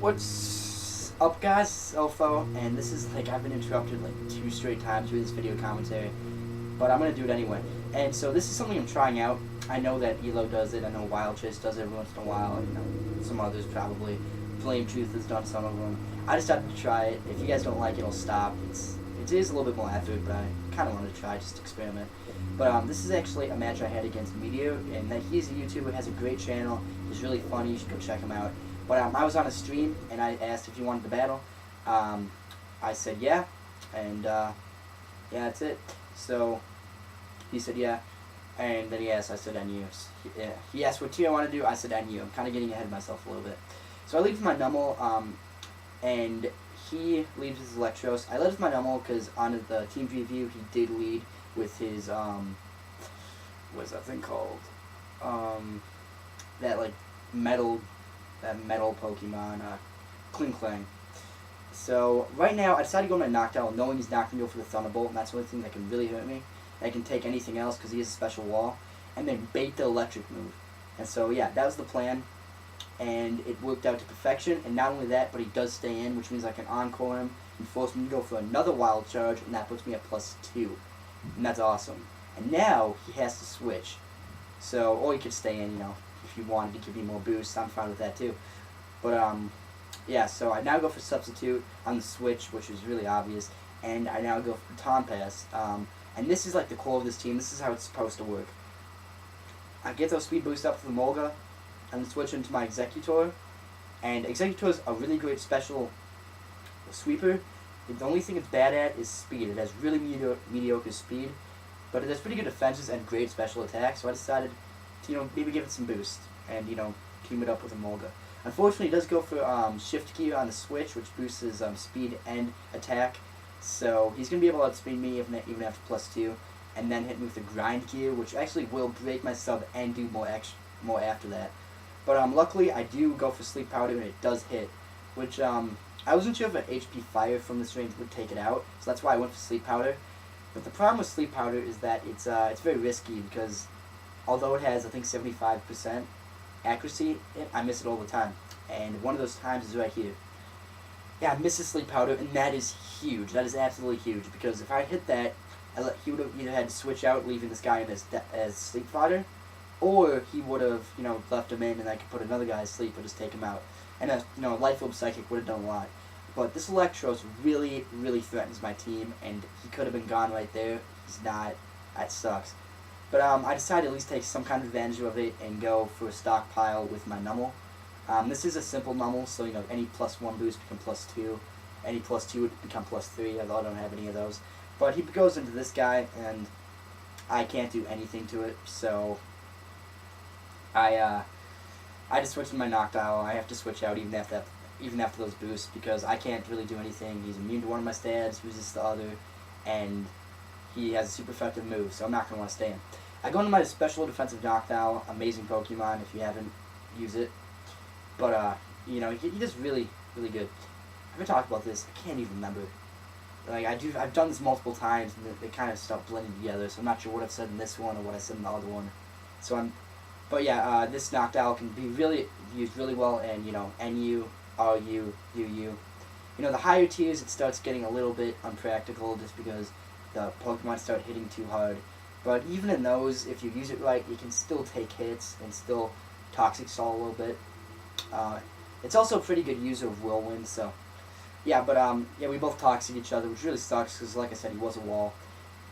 What's up, guys? Elfo, and this is like I've been interrupted like 2 straight times through this video commentary, but I'm gonna do it anyway. And so this is something I'm trying out. I know that Elo does it. I know Wild Chase does it every once in a while. You know, some others probably. Flame Truth has done some of them. I decided to try it. If you guys don't like it, I'll stop. It is a little bit more effort, but I kind of wanted to try, just experiment. But this is actually a match I had against Metoerz, and that he's a YouTuber, has a great channel. He's really funny. You should go check him out. But I was on a stream, and I asked if he wanted to battle. I said yeah, and yeah, that's it. So he said yeah, and then he asked. I said NU. Yeah. He asked what tier I want to do. I said NU. I'm kind of getting ahead of myself a little bit. So I leave with my Nummel, and he leaves his Electros. I led with my Nummel because on the team preview he did lead with his what's that thing called? That like metal Pokemon, Kling Klang. So right now I decided to go my Noctowl, knowing he's not going to go for the Thunderbolt, and that's the only thing that can really hurt me. I can take anything else because he has a special wall, and then bait the electric move. And so yeah, that was the plan, and it worked out to perfection. And not only that, but he does stay in, which means I can encore him and force him to go for another Wild Charge, and that puts me at +2, and that's awesome. And now he has to switch. So, or he could stay in, you know, if you wanted to give me more boost, I'm fine with that too. But yeah, so I now go for Substitute on the switch, which is really obvious, and I now go for Baton Pass. And this is like the core of this team. This is how it's supposed to work. I get those speed boosts up for the Molga, and then switch into my Executor. And Executor is a really great special sweeper. The only thing it's bad at is speed. It has really mediocre speed, but it has pretty good defenses and great special attacks. So I decided to, you know, maybe give it some boost and, you know, team it up with a Molga. Unfortunately, it does go for Shift Key on the switch, which boosts his speed and attack. So he's going to be able to outspeed me even after +2, and then hit me with the Grind Gear, which actually will break my sub and do more after that. But luckily, I do go for Sleep Powder, and it does hit, which I wasn't sure if an HP Fire from this range would take it out, so that's why I went for Sleep Powder. But the problem with Sleep Powder is that it's very risky because although it has, I think, 75% accuracy, I miss it all the time. And one of those times is right here. Yeah, I miss the Sleep Powder, and that is huge. That is absolutely huge, because if I hit that, he would have either had to switch out, leaving this guy in as Sleep Powder, or he would have, you know, left him in, and I could put another guy asleep or just take him out. And you know, Life Orb Psychic would have done a lot. But this Electros really, really threatens my team, and he could have been gone right there. He's not. That sucks. But I decided to at least take some kind of advantage of it and go for a stockpile with my Nummel. This is a simple Nummel, so you know, any +1 boost become +2. Any +2 would become +3, although I don't have any of those. But he goes into this guy, and I can't do anything to it, so I just switched to my Noctowl. I have to switch out even after those boosts, because I can't really do anything. He's immune to one of my stats, resists the other, and he has a super effective move, so I'm not going to want to stay in. I go into my special defensive Noctowl, amazing Pokemon if you haven't used it. But, you know, he does really, really good. I've been talking about this, I can't even remember. Like, I've done this multiple times, and they kind of start blending together, so I'm not sure what I've said in this one or what I said in the other one. But yeah, this Noctowl can be really used really well in, you know, NU, RU, UU. You know, the higher tiers, it starts getting a little bit unpractical just because the Pokemon start hitting too hard. But even in those, if you use it right, you can still take hits and still Toxic Stall a little bit. It's also a pretty good user of Whirlwind, so yeah. But yeah, we both Toxic each other, which really sucks because, like I said, he was a wall.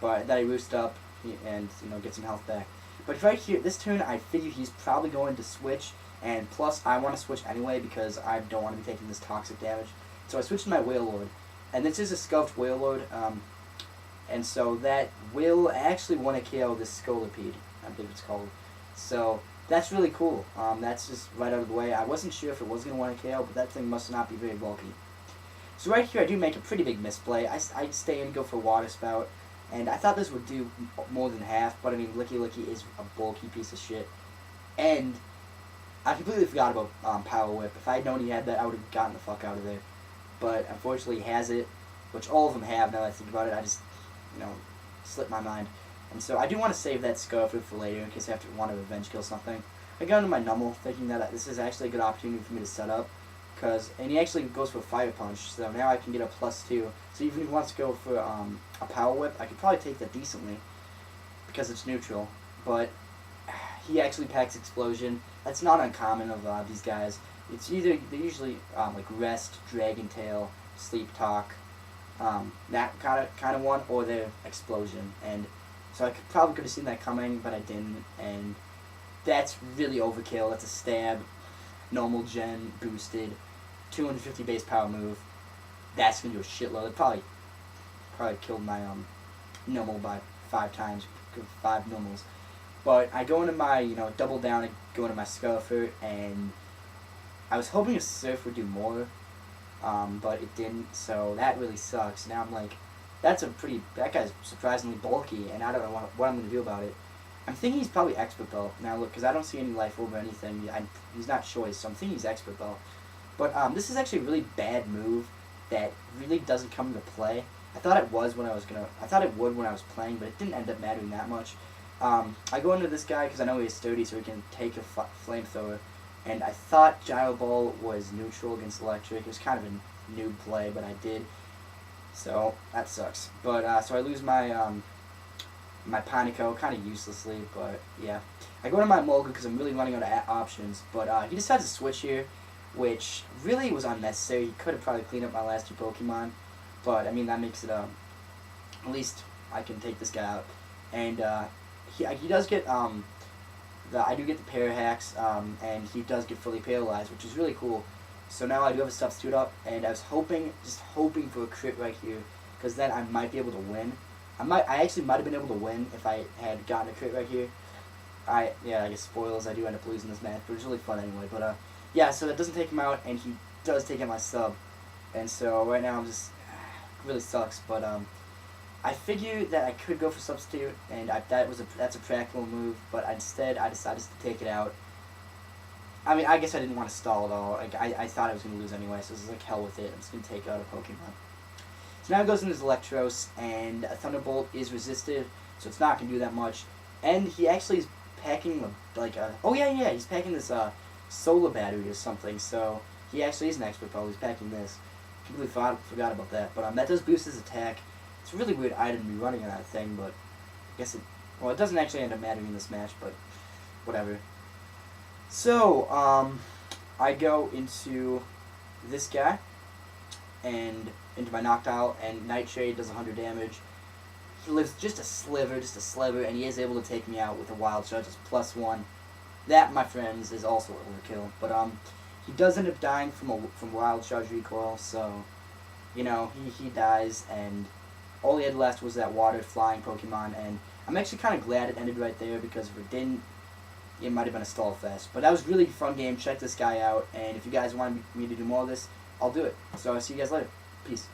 But then I roost up and, you know, get some health back. But right here, this turn, I figure he's probably going to switch, and plus I want to switch anyway because I don't want to be taking this toxic damage. So I switched to my Wailord, and this is a Scuffed Wailord, and so that will actually want to kill this Scolipede, I believe it's called. So that's really cool. That's just right out of the way. I wasn't sure if it was going to want to KO, but that thing must not be very bulky. So right here, I do make a pretty big misplay. I stay in and go for Water Spout. And I thought this would do more than half, but I mean, Licky Licky is a bulky piece of shit. And I completely forgot about Power Whip. If I had known he had that, I would have gotten the fuck out of there. But unfortunately, he has it, which all of them have now that I think about it. I just, you know, slipped my mind. And so I do want to save that Scarford for later in case I want to revenge kill something. I go into my Nummel thinking that this is actually a good opportunity for me to set up. and he actually goes for a fire punch, so now I can get a +2. So even if he wants to go for a power whip, I could probably take that decently because it's neutral. But he actually packs explosion. That's not uncommon of these guys. It's they're usually like rest, dragon tail, sleep talk, that kind of one, or their explosion. And so I probably could have seen that coming, but I didn't. And that's really overkill. That's a stab, normal gen, boosted, 250 base power move. That's gonna do a shitload. It probably killed my normal by 5 times, 5 normals. But I go into my double down. I go into my Scarfer, and I was hoping a Surf would do more, but it didn't. So that really sucks. Now I'm like, that guy's surprisingly bulky, and I don't know what I'm gonna do about it. I'm thinking he's probably Expert Belt. Now look, because I don't see any life over anything. He's not choice, so I'm thinking he's Expert Belt. But this is actually a really bad move that really doesn't come into play. I thought it would when I was playing, but it didn't end up mattering that much. I go into this guy because I know he's sturdy, so he can take a flamethrower. And I thought Gyro Ball was neutral against electric. It was kind of a noob play, but I did. So that sucks. But so I lose my my Panico kind of uselessly, but yeah. I go to my Molga because I'm really running out of options. But he decides to switch here, which really was unnecessary. He could have probably cleaned up my last 2 Pokemon, but I mean that makes it at least I can take this guy out. And he does get I do get the Pair Hacks, and he does get fully paralyzed, which is really cool. So now I do have a substitute up, and I was just hoping for a crit right here, because then I might be able to win. I actually might have been able to win if I had gotten a crit right here. I guess spoilers, I do end up losing this match, but it was really fun anyway. But yeah, so that doesn't take him out, and he does take out my sub. And so right now I'm just really sucks, but I figured that I could go for substitute, and that's a practical move, but instead I decided to take it out. I mean, I guess I didn't want to stall at all. Like I thought I was going to lose anyway, so this is like hell with it. I'm just going to take out a Pokemon. So now it goes into his Electros, and a Thunderbolt is resisted, so it's not going to do that much. And he actually is packing he's packing this solar battery or something, so he actually is an expert probably. He's packing this. Completely forgot about that. But that does boost his attack. It's a really weird item to be running on that thing, but I guess it doesn't actually end up mattering in this match, but whatever. So, I go into this guy, and into my Noctowl, and Nightshade does 100 damage. He lives just a sliver, and he is able to take me out with a Wild Charge. It's +1. That, my friends, is also overkill. But he does end up dying from Wild Charge recoil, so he dies, and all he had left was that water flying Pokemon, and I'm actually kind of glad it ended right there, because if it didn't, it might have been a stall fest. But that was a really fun game. Check this guy out, and if you guys want me to do more of this, I'll do it. So I'll see you guys later. Peace.